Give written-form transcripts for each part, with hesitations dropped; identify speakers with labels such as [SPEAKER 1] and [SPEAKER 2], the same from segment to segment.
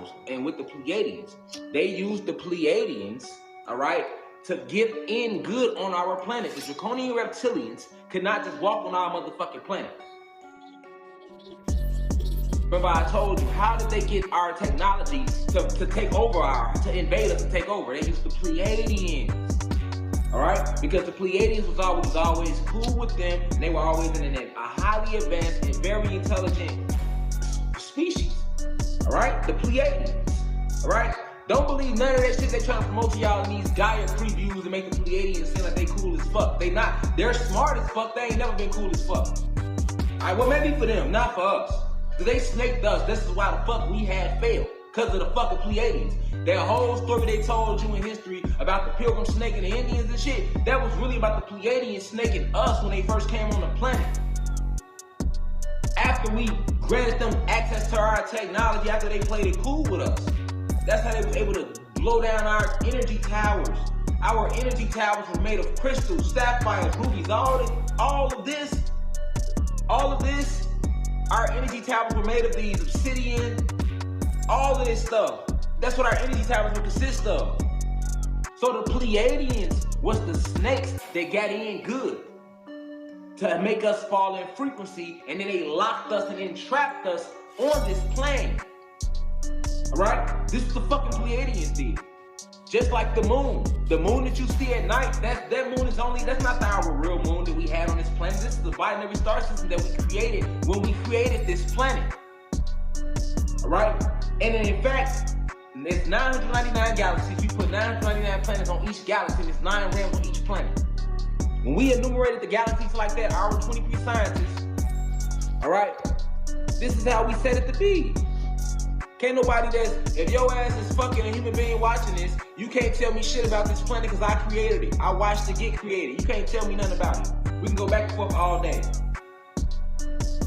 [SPEAKER 1] cosmos and with the Pleiadians. They used the Pleiadians, all right, to get in good on our planet. The draconian reptilians could not just walk on our motherfucking planet. Remember I told you, how did they get our technology to take over to invade us and take over? They used the Pleiadians, all right? Because the Pleiadians was always cool with them, and they were always a highly advanced and very intelligent species, all right? The Pleiadians, all right? Don't believe none of that shit they trying to promote to y'all in these Gaia previews and make the Pleiadians seem like they cool as fuck. They not. They're smart as fuck. They ain't never been cool as fuck. All right, well, maybe for them, not for us. Because they snaked us. This is why the fuck we had failed. Because of the fucking Pleiadians. Their whole story they told you in history about the Pilgrim snake and the Indians and shit, that was really about the Pleiadians snaking us when they first came on the planet. After we granted them access to our technology, after they played it cool with us. That's how they were able to blow down our energy towers. Our energy towers were made of crystals, sapphires, rubies, all of this. Our energy towers were made of these, obsidian, all of this stuff. That's what our energy towers would consist of. So the Pleiadians was the snakes that got in good to make us fall in frequency, and then they locked us and entrapped us on this plane. All right? This is the fucking Pleiadians did. Just like the moon. The moon that you see at night, that moon is that's not our real moon that we had on this planet. This is the binary star system that we created when we created this planet. All right? And then in fact, it's 999 galaxies. You put 999 planets on each galaxy, and it's 9 realms on each planet. When we enumerated the galaxies like that, our 23 scientists, all right, this is how we set it to be. Can't nobody if your ass is fucking a human being watching this, you can't tell me shit about this planet because I created it. I watched it get created. You can't tell me nothing about it. We can go back and forth all day.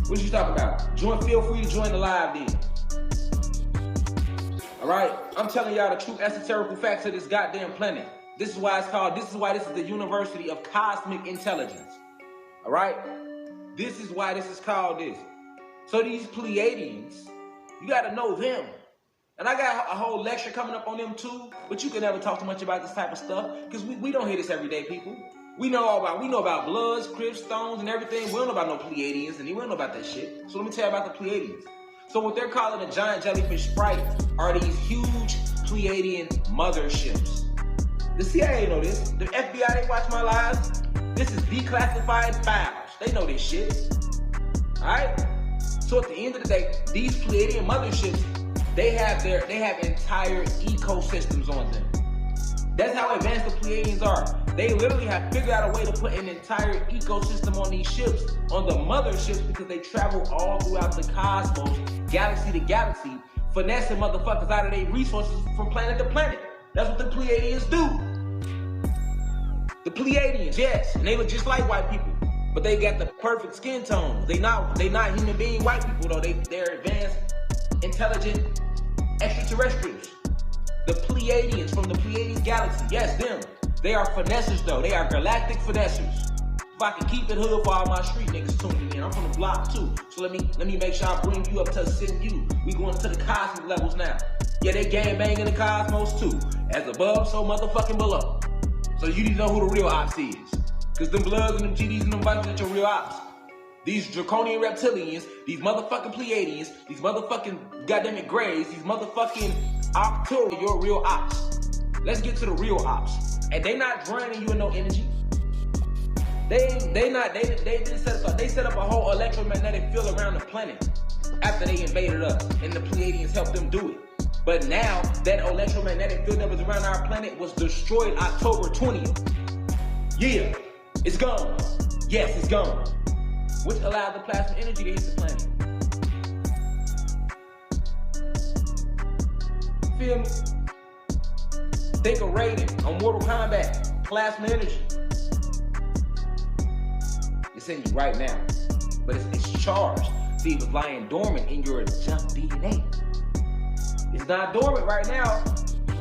[SPEAKER 1] What you talking about? Feel free to join the live then. All right? I'm telling y'all the true esoterical facts of this goddamn planet. This is why this is the University of Cosmic Intelligence. All right? This is why this is called this. So these Pleiadians, you gotta know them. And I got a whole lecture coming up on them too, but you can never talk too much about this type of stuff, because we don't hear this every day, people. We know about Bloods, Crips, Stones, and everything. We don't know about no Pleiadians, and we don't know about that shit. So let me tell you about the Pleiadians. So what they're calling a giant jellyfish sprite are these huge Pleiadian motherships. The CIA know this. The FBI, they watch my lives. This is declassified files. They know this shit. Alright? So at the end of the day, these Pleiadian motherships, they have entire ecosystems on them. That's how advanced the Pleiadians are. They literally have figured out a way to put an entire ecosystem on these ships, on the motherships, because they travel all throughout the cosmos, galaxy to galaxy, finessing motherfuckers out of their resources from planet to planet. That's what the Pleiadians do. The Pleiadians, yes, and they look just like white people. But they got the perfect skin tones. They not human being white people though. They're advanced, intelligent extraterrestrials. The Pleiadians from the Pleiades galaxy. Yes, them. They are finessers though. They are galactic finessers. If I can keep it hood for all my street niggas tuning in. I'm from the block too. So let me make sure I bring you up to send you. We going to the cosmic levels now. Yeah, they gang bang in the cosmos too. As above, so motherfucking below. So you need to know who the real ops is. Because them Bloods and them GDs and them bunches are your real ops. These draconian reptilians, these motherfucking Pleiadians, these motherfucking goddamn Greys, these motherfucking October, your real ops. Let's get to the real ops. And they not draining you in no energy. They set up a whole electromagnetic field around the planet after they invaded us, and the Pleiadians helped them do it. But now that electromagnetic field that was around our planet was destroyed October 20th. Yeah. It's gone. Yes, it's gone. Which allowed the plasma energy to hit the planet. Feel me? Think of Raiden on Mortal Kombat. Plasma energy. It's in you right now. But it's charged. See, it was lying dormant in your junk DNA. It's not dormant right now.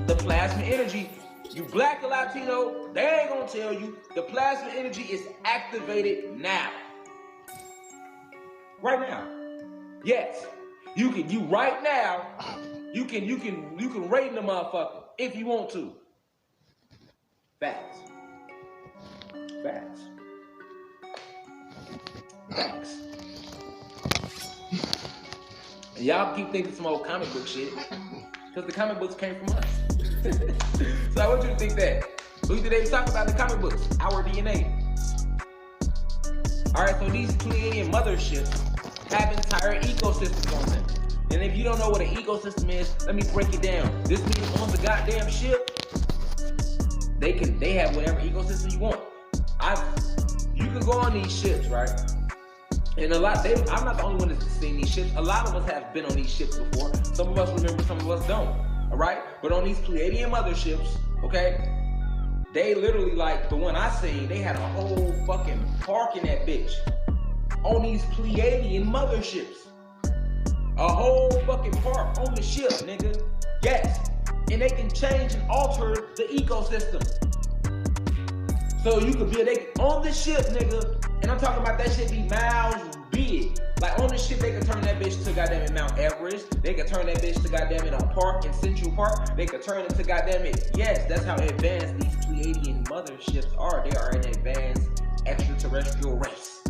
[SPEAKER 1] The plasma energy. You black or Latino, they ain't gonna tell you. The plasma energy is activated now. Right now. Yes. You right now, You can rate the motherfucker if you want to. Facts. Facts. Facts. And y'all keep thinking some old comic book shit, because the comic books came from us. So I want you to think that. Who did they talk about in the comic books? Our DNA. Alright, so these Pleiadian motherships have entire ecosystems on them. And if you don't know what an ecosystem is, let me break it down. This means on the goddamn ship, they have whatever ecosystem you want. You can go on these ships, right? And I'm not the only one that's seen these ships. A lot of us have been on these ships before. Some of us remember, some of us don't. All right? But on these Pleiadian motherships, okay, they literally, like the one I seen, they had a whole fucking park in that bitch. On these Pleiadian motherships. A whole fucking park on the ship, nigga. Yes. And they can change and alter the ecosystem. So you could be on the ship, nigga. And I'm talking about that shit be miles big. Like on the ship, they could turn that bitch to goddamn it Mount Everest. They could turn that bitch to goddamn it a park in Central Park. They could turn it to goddamn it. Yes, that's how advanced these Pleiadian motherships are. They are an advanced extraterrestrial race.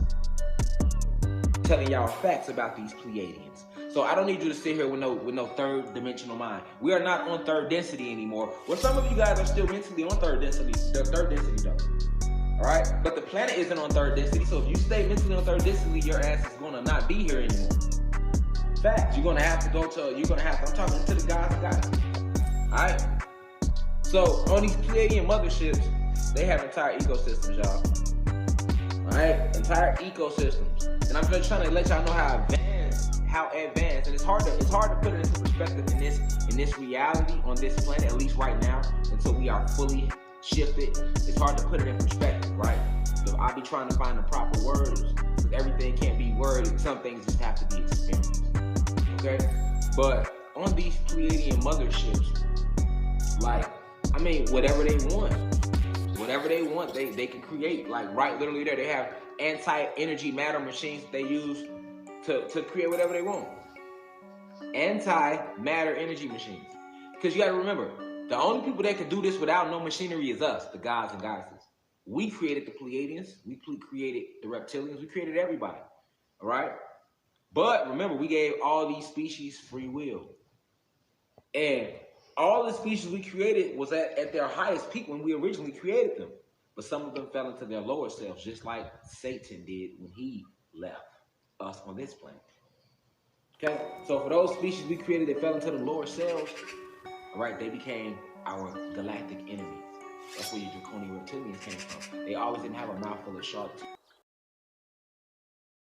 [SPEAKER 1] Telling y'all facts about these Pleiadians. So I don't need you to sit here with no third dimensional mind. We are not on third density anymore. Well, some of you guys are still mentally on third density. The third density though. Alright? But the planet isn't on third density, so if you stay mentally on third density, your ass is gonna not be here anymore. Facts. I'm talking to the guys. Alright? So on these Pleiadian motherships, they have entire ecosystems, y'all. Alright? Entire ecosystems. And I'm just trying to let y'all know how advanced, and it's hard to put it into perspective in this reality on this planet, at least right now, until we are fully shifted. It's hard to put it in perspective, right? So I be trying to find the proper words, because everything can't be worded. Some things just have to be experienced. Okay? But on these Pleiadian motherships, like, I mean, whatever they want, they can create. Like right literally there, they have anti-energy matter machines they use to create whatever they want. Anti-matter energy machines. Because you gotta remember, the only people that can do this without no machinery is us, the gods and goddesses. We created the Pleiadians, we created the reptilians, we created everybody. Alright? But remember, we gave all these species free will. And all the species we created was at their highest peak when we originally created them. But some of them fell into their lower selves, just like Satan did when he left us on this planet. Okay? So for those species we created that fell into the lower selves, all right, they became our galactic enemies. That's where your draconian reptilians came from. They always didn't have a mouthful of sharp teeth.